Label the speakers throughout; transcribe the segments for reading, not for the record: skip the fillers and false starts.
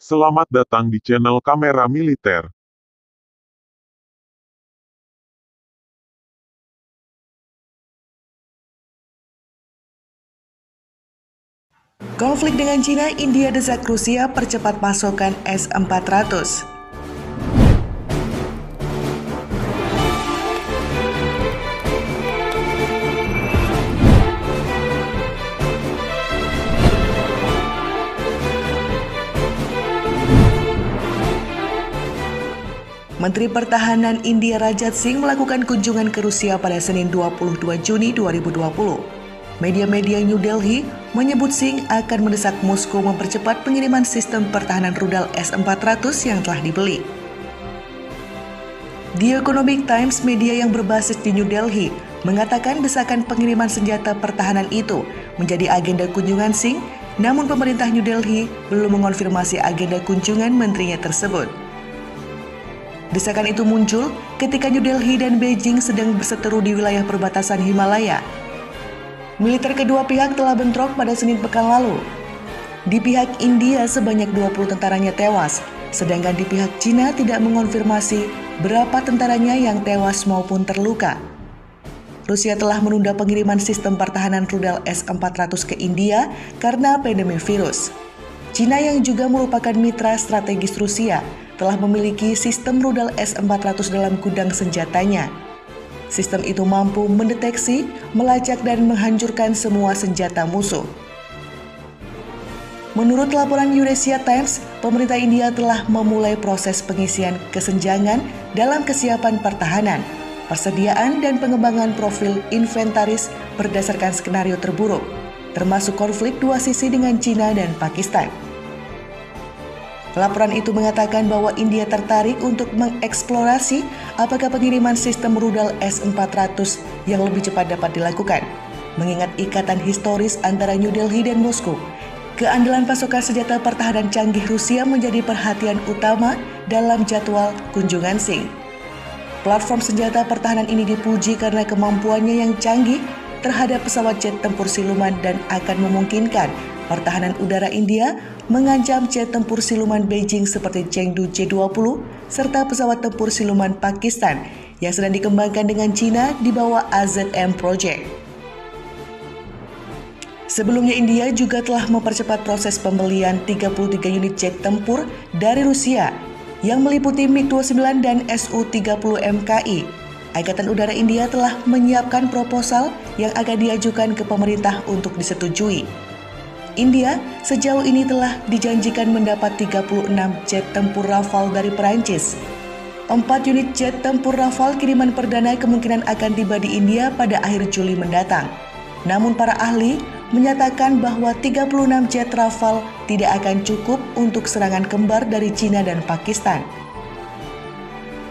Speaker 1: Selamat datang di channel Kamera Militer.
Speaker 2: Konflik dengan Cina, India desak Rusia percepat pasokan S-400. Menteri Pertahanan India Rajat Singh melakukan kunjungan ke Rusia pada Senin 22 Juni 2020. Media-media New Delhi menyebut Singh akan mendesak Moskow mempercepat pengiriman sistem pertahanan rudal S-400 yang telah dibeli. The Economic Times, media yang berbasis di New Delhi, mengatakan desakan pengiriman senjata pertahanan itu menjadi agenda kunjungan Singh, namun pemerintah New Delhi belum mengonfirmasi agenda kunjungan menterinya tersebut. Desakan itu muncul ketika New Delhi dan Beijing sedang berseteru di wilayah perbatasan Himalaya. Militer kedua pihak telah bentrok pada Senin pekan lalu. Di pihak India sebanyak 20 tentaranya tewas, sedangkan di pihak Cina tidak mengonfirmasi berapa tentaranya yang tewas maupun terluka. Rusia telah menunda pengiriman sistem pertahanan rudal S-400 ke India karena pandemi virus. Cina yang juga merupakan mitra strategis Rusia telah memiliki sistem rudal S-400 dalam gudang senjatanya. Sistem itu mampu mendeteksi, melacak, dan menghancurkan semua senjata musuh. Menurut laporan Eurasia Times, pemerintah India telah memulai proses pengisian kesenjangan dalam kesiapan pertahanan, persediaan, dan pengembangan profil inventaris berdasarkan skenario terburuk, termasuk konflik dua sisi dengan Cina dan Pakistan. Laporan itu mengatakan bahwa India tertarik untuk mengeksplorasi apakah pengiriman sistem rudal S-400 yang lebih cepat dapat dilakukan, mengingat ikatan historis antara New Delhi dan Moskow. Keandalan pasokan senjata pertahanan canggih Rusia menjadi perhatian utama dalam jadwal kunjungan Singh. Platform senjata pertahanan ini dipuji karena kemampuannya yang canggih terhadap pesawat jet tempur siluman dan akan memungkinkan pertahanan udara India mengancam jet tempur siluman Beijing seperti Chengdu J-20 serta pesawat tempur siluman Pakistan yang sedang dikembangkan dengan Cina di bawah AZM Project. Sebelumnya India juga telah mempercepat proses pembelian 33 unit jet tempur dari Rusia yang meliputi MiG-29 dan Su-30 MKI. Angkatan Udara India telah menyiapkan proposal yang akan diajukan ke pemerintah untuk disetujui. India sejauh ini telah dijanjikan mendapat 36 jet tempur Rafale dari Perancis. 4 unit jet tempur Rafale kiriman perdana kemungkinan akan tiba di India pada akhir Juli mendatang. Namun para ahli menyatakan bahwa 36 jet Rafale tidak akan cukup untuk serangan kembar dari Cina dan Pakistan.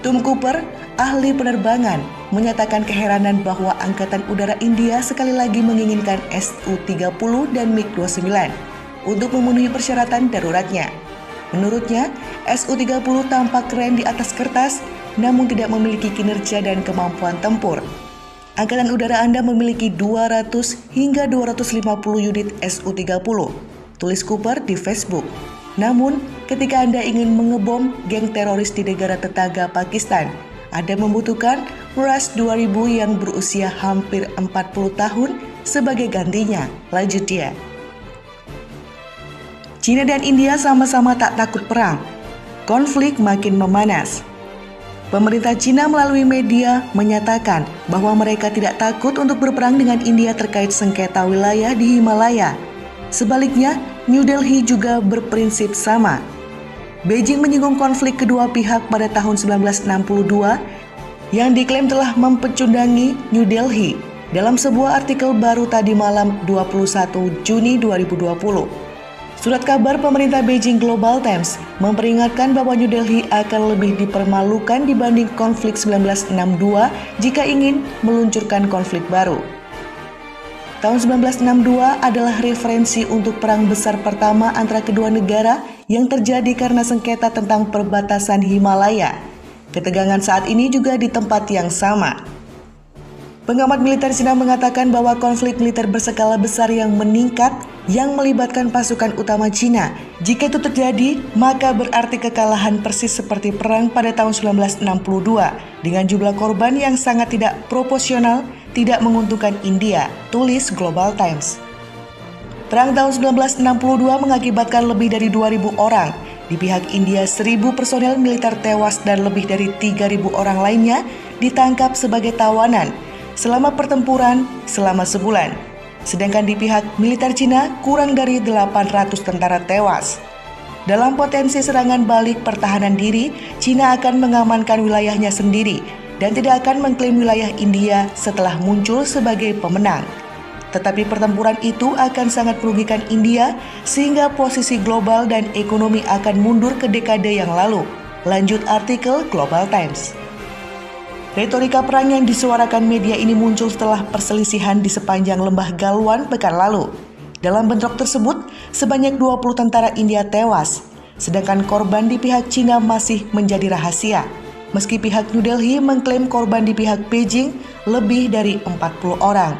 Speaker 2: Tom Cooper, ahli penerbangan, menyatakan keheranan bahwa Angkatan Udara India sekali lagi menginginkan Su-30 dan MiG-29 untuk memenuhi persyaratan daruratnya. Menurutnya, Su-30 tampak keren di atas kertas, namun tidak memiliki kinerja dan kemampuan tempur. Angkatan Udara Anda memiliki 200 hingga 250 unit Su-30, tulis Cooper di Facebook. Namun, ketika Anda ingin mengebom geng teroris di negara tetangga Pakistan, Anda membutuhkan Mirage 2000 yang berusia hampir 40 tahun sebagai gantinya, lanjut dia. Cina dan India sama-sama tak takut perang. Konflik makin memanas. Pemerintah Cina melalui media menyatakan bahwa mereka tidak takut untuk berperang dengan India terkait sengketa wilayah di Himalaya. Sebaliknya, New Delhi juga berprinsip sama. Beijing menyinggung konflik kedua pihak pada tahun 1962 yang diklaim telah mempecundangi New Delhi dalam sebuah artikel baru tadi malam 21 Juni 2020. Surat kabar pemerintah Beijing Global Times memperingatkan bahwa New Delhi akan lebih dipermalukan dibanding konflik 1962 jika ingin meluncurkan konflik baru. Tahun 1962 adalah referensi untuk perang besar pertama antara kedua negara yang terjadi karena sengketa tentang perbatasan Himalaya. Ketegangan saat ini juga di tempat yang sama. Pengamat militer Cina mengatakan bahwa konflik militer berskala besar yang meningkat yang melibatkan pasukan utama Cina. Jika itu terjadi, maka berarti kekalahan persis seperti perang pada tahun 1962 dengan jumlah korban yang sangat tidak proporsional, tidak menguntungkan India, tulis Global Times. Perang tahun 1962 mengakibatkan lebih dari 2.000 orang. Di pihak India, 1.000 personel militer tewas dan lebih dari 3.000 orang lainnya ditangkap sebagai tawanan selama pertempuran selama sebulan. Sedangkan di pihak militer Cina, kurang dari 800 tentara tewas. Dalam potensi serangan balik pertahanan diri, Cina akan mengamankan wilayahnya sendiri dan tidak akan mengklaim wilayah India setelah muncul sebagai pemenang. Tetapi pertempuran itu akan sangat merugikan India sehingga posisi global dan ekonomi akan mundur ke dekade yang lalu. Lanjut artikel Global Times. Retorika perang yang disuarakan media ini muncul setelah perselisihan di sepanjang lembah Galwan pekan lalu. Dalam bentrok tersebut, sebanyak 20 tentara India tewas, sedangkan korban di pihak Cina masih menjadi rahasia. Meski pihak New Delhi mengklaim korban di pihak Beijing lebih dari 40 orang.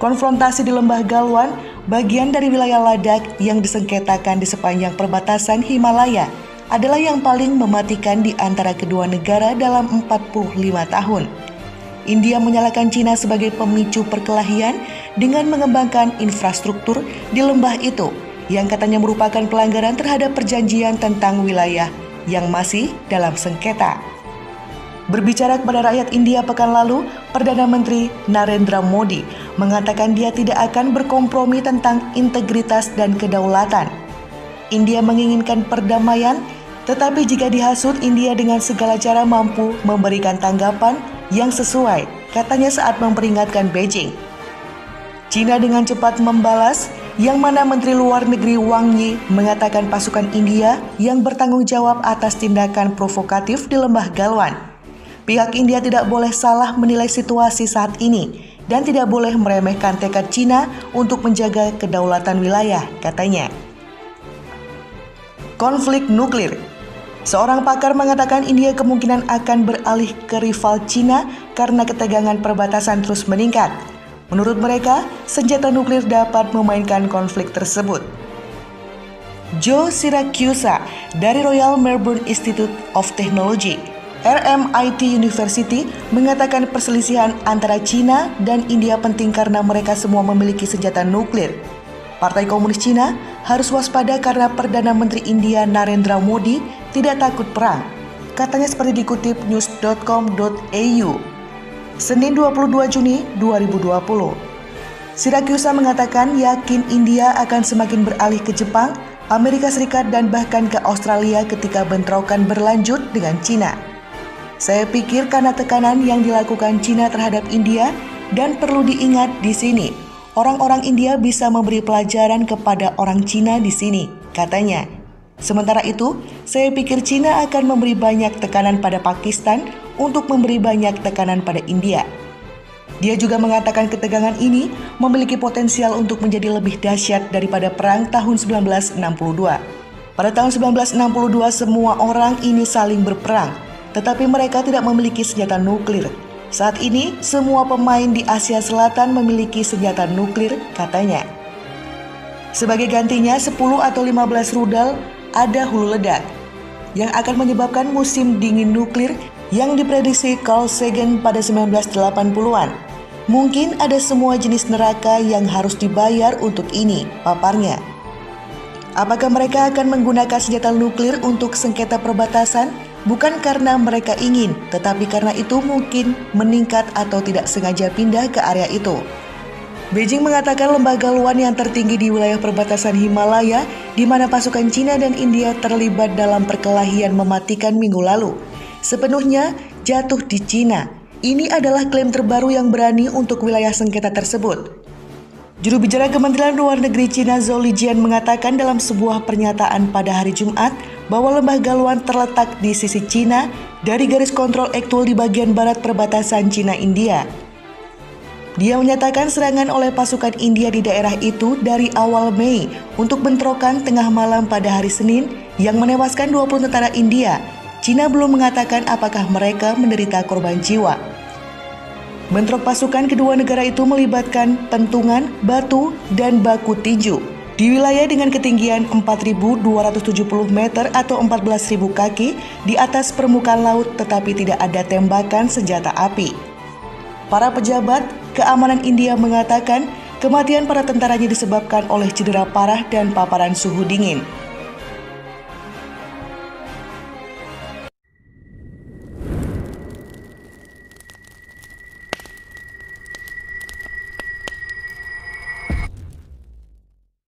Speaker 2: Konfrontasi di lembah Galwan, bagian dari wilayah Ladakh yang disengketakan di sepanjang perbatasan Himalaya, adalah yang paling mematikan di antara kedua negara dalam 45 tahun. India menyalahkan Cina sebagai pemicu perkelahian dengan mengembangkan infrastruktur di lembah itu yang katanya merupakan pelanggaran terhadap perjanjian tentang wilayah yang masih dalam sengketa. Berbicara kepada rakyat India pekan lalu, Perdana Menteri Narendra Modi mengatakan dia tidak akan berkompromi tentang integritas dan kedaulatan. India menginginkan perdamaian, tetapi jika dihasut, India dengan segala cara mampu memberikan tanggapan yang sesuai, katanya saat memperingatkan Beijing. Cina dengan cepat membalas, yang mana Menteri Luar Negeri Wang Yi mengatakan pasukan India yang bertanggung jawab atas tindakan provokatif di lembah Galwan. Pihak India tidak boleh salah menilai situasi saat ini dan tidak boleh meremehkan tekad Cina untuk menjaga kedaulatan wilayah, katanya. Konflik nuklir. Seorang pakar mengatakan India kemungkinan akan beralih ke rival Cina karena ketegangan perbatasan terus meningkat. Menurut mereka, senjata nuklir dapat memainkan konflik tersebut. Joe Siracusa dari Royal Melbourne Institute of Technology, RMIT University, mengatakan perselisihan antara Cina dan India penting karena mereka semua memiliki senjata nuklir. Partai Komunis Cina harus waspada karena Perdana Menteri India Narendra Modi tidak takut perang. Katanya seperti dikutip news.com.au. Senin 22 Juni 2020. Siracusa mengatakan yakin India akan semakin beralih ke Jepang, Amerika Serikat dan bahkan ke Australia ketika bentrokan berlanjut dengan Cina. Saya pikir karena tekanan yang dilakukan Cina terhadap India dan perlu diingat di sini, orang-orang India bisa memberi pelajaran kepada orang Cina di sini, katanya. Sementara itu, saya pikir Cina akan memberi banyak tekanan pada Pakistan untuk memberi banyak tekanan pada India. Dia juga mengatakan ketegangan ini memiliki potensial untuk menjadi lebih dahsyat daripada perang tahun 1962. Pada tahun 1962 semua orang ini saling berperang, tetapi mereka tidak memiliki senjata nuklir. Saat ini semua pemain di Asia Selatan memiliki senjata nuklir, katanya. Sebagai gantinya 10 atau 15 rudal ada hulu ledak yang akan menyebabkan musim dingin nuklir yang diprediksi Carl Sagan pada 1980-an. Mungkin ada semua jenis neraka yang harus dibayar untuk ini, paparnya. Apakah mereka akan menggunakan senjata nuklir untuk sengketa perbatasan? Bukan karena mereka ingin, tetapi karena itu mungkin meningkat atau tidak sengaja pindah ke area itu. Beijing mengatakan lembaga Galwan yang tertinggi di wilayah perbatasan Himalaya, di mana pasukan Cina dan India terlibat dalam perkelahian mematikan minggu lalu, sepenuhnya jatuh di Cina. Ini adalah klaim terbaru yang berani untuk wilayah sengketa tersebut. Juru bicara Kementerian Luar Negeri Cina Zhou Lijian mengatakan dalam sebuah pernyataan pada hari Jumat bahwa lembah Galwan terletak di sisi Cina dari garis kontrol aktual di bagian barat perbatasan Cina-India. Dia menyatakan serangan oleh pasukan India di daerah itu dari awal Mei untuk bentrokan tengah malam pada hari Senin yang menewaskan 20 tentara India. Cina belum mengatakan apakah mereka menderita korban jiwa. Bentrok pasukan kedua negara itu melibatkan pentungan, batu, dan baku tinju di wilayah dengan ketinggian 4.270 meter atau 14.000 kaki di atas permukaan laut, tetapi tidak ada tembakan senjata api. Para pejabat keamanan India mengatakan kematian para tentaranya disebabkan oleh cedera parah dan paparan suhu dingin.